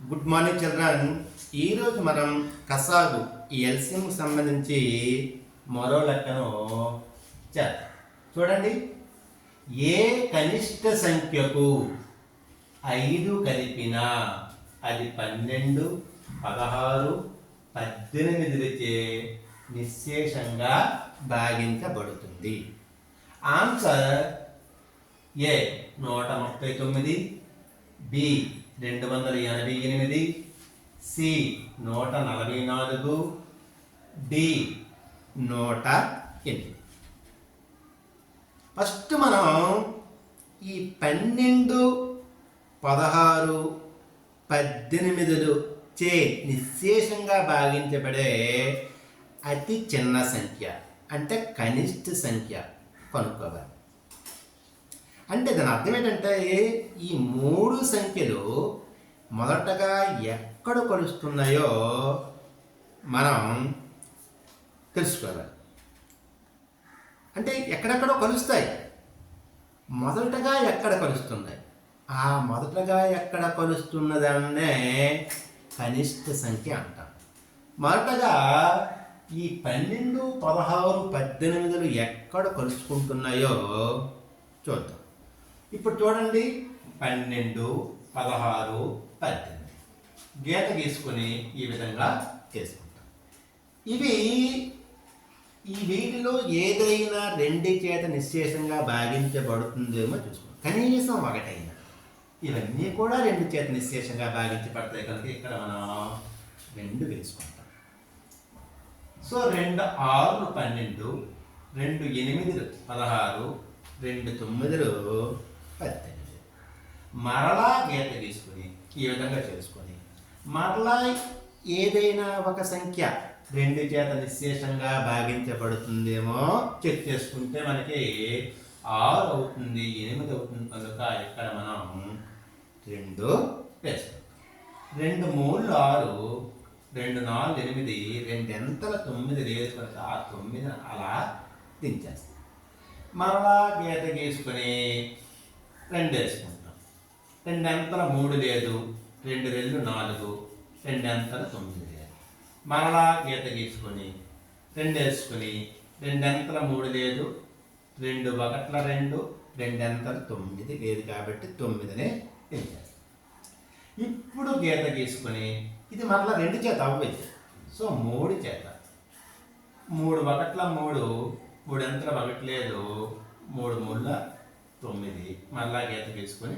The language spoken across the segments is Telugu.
Good morning children. ఈరోజు మనం కసాగు ఈ ఎల్సిఎంకి సంబంధించి మరో లెక్కను చేద్దాం. చూడండి, ఏ కనిష్ట సంఖ్యకు 5 కలిపినా అది 12, 16, 18చే నిశ్శేషంగా భాగించబడుతుంది. ఆన్సర్ ఏ 139, బి 288, సి 144, డి 108. ఫస్ట్ మనం ఈ 12, 16, 18 చే నిశ్శేషంగా భాగించబడే అతి చిన్న సంఖ్య అంటే కనిష్ట సంఖ్య కనుక్కోవాలి. అంటే దాని అర్థం ఏంటంటే ఈ 3 సంఖ్యలు మొదటగా ఎక్కడ కలుస్తున్నాయో మనం తెలుసుకోవాలి. అంటే ఎక్కడెక్కడో కలుస్తాయి. మొదటగా ఎక్కడ కలుస్తున్నాయి, ఆ మొదటగా ఎక్కడ కలుస్తున్నదాన్నే కనిష్ట సంఖ్య అంటాం. మొదటగా ఈ 12, 16, 18 ఎక్కడ కలుసుకుంటున్నాయో చూద్దాం. ఇప్పుడు చూడండి, 12, 16, 18 గీత గీసుకొని ఈ విధంగా చేసుకుంటాం. ఈ వీటిలో ఏదైనా 2 చేత నిశ్శేషంగా భాగించబడుతుందేమో చూసుకోండి. కనీసం ఒకటైనా. ఇవన్నీ కూడా 2 చేత నిశ్శేషంగా భాగించబడతాయి కనుక ఇక్కడ మనం 2 వేసుకుంటాం. సో 2 6 12, 2 8 16, 2 9 18. మరలా గీత తీసుకుని ఈ విధంగా చేసుకొని మరలా ఏదైనా ఒక సంఖ్య 2 చేత నిశ్శేషంగా భాగించబడుతుందేమో చెక్ చేసుకుంటే మనకి 6 అవుతుంది, 8 అవుతుంది కనుక ఇక్కడ మనం 2 వేసుకుంటాం. 2 3 6, 2 4 8, 2 ఎంతల 9 లేదు కనుక ఆ 9 అలా దించేస్తాం. మరలా గీత గీసుకొని 2 వేసుకుంటాం. 2 ఎంతల 3 లేదు, 2 2 4, 2 ఎంతల 9 లేదు. మరలా గీత గీసుకొని 2 వేసుకొని 2 ఎంతల 3 లేదు, 2 1 2, 2 ఎంతల 9 లేదు కాబట్టి 9నే దించేస్తాం. ఇప్పుడు గీత గీసుకొని ఇది మరలా 2 చేత అవ్వదు. సో 3 చేత 3 1 3, 3 ఎంతల 1 లేదు, 3 3 9. మళ్ళా గీత గీసుకొని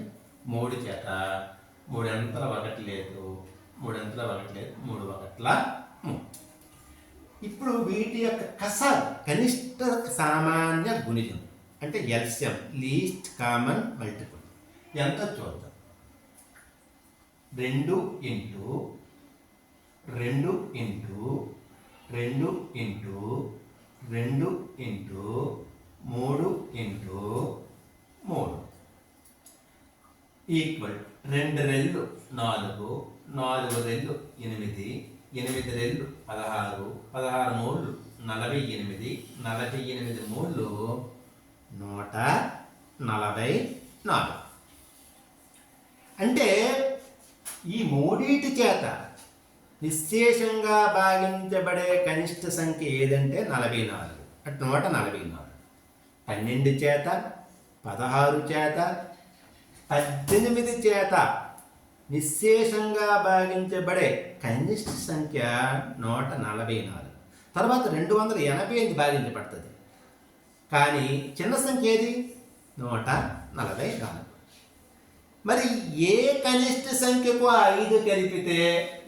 3 చేత 3 ఎంతల 1 లేదు, 3 ఎంతల 1 లేదు, 3 1 3. ఇప్పుడు వీటి యొక్క కనిష్ట సామాన్య గుణిజం అంటే ఎల్సిఎం, లీస్ట్ కామన్ మల్టిపుల్ ఎంత చూద్దాం. 2 into 2 into 2 into 2 into 3 into 3 equal 2 రెళ్ళు 4, 4 రెళ్ళు 8, 8 రెళ్ళు 16, 16 మూళ్ళు 48, 48 మూళ్ళు 144. అంటే ఈ మూడింటి చేత నిశ్శేషంగా భాగించబడే కనిష్ట సంఖ్య ఏదంటే 44. అంటే 144. 12 చేత, 16 చేత, 18 చేత నిశ్శేషంగా భాగించబడే కనిష్ట సంఖ్య 144. తర్వాత 288 భాగించబడుతుంది. కానీ చిన్న సంఖ్య ఏది? 144. మరి ఏ కనిష్ట సంఖ్యకు 5 కలిపితే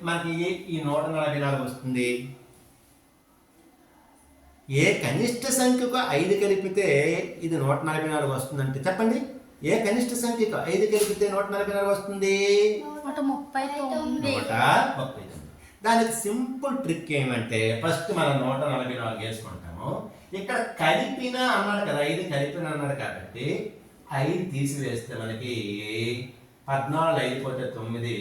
మనకి ఈ 144 వస్తుంది? ఏ కనిష్ట సంఖ్యకు 5 కలిపితే ఇది 144 వస్తుందంటే చెప్పండి. ఏ కనిష్ట సంఖ్యకు 5 కలిపితే 144 వస్తుంది? 139. దానికి సింపుల్ ట్రిక్ ఏమంటే ఫస్ట్ మనం 144 వేసుకుంటాము. ఇక్కడ కలిపిన అన్నాడు కదా, 5 కలిపిన అన్నాడు కాబట్టి 5 తీసివేస్తే మనకి 14 అయిపోతే 9,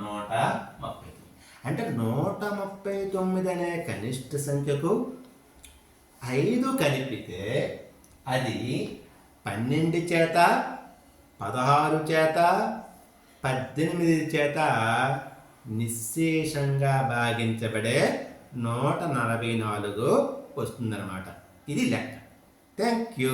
139. అంటే 139 అనే కనిష్ట సంఖ్యకు 5 కలిపితే అది 12 చేత, 16 చేత, 18 చేత నిశ్శేషంగా భాగించబడే 144 వస్తుందన్నమాట. ఇది లెక్క. Thank you.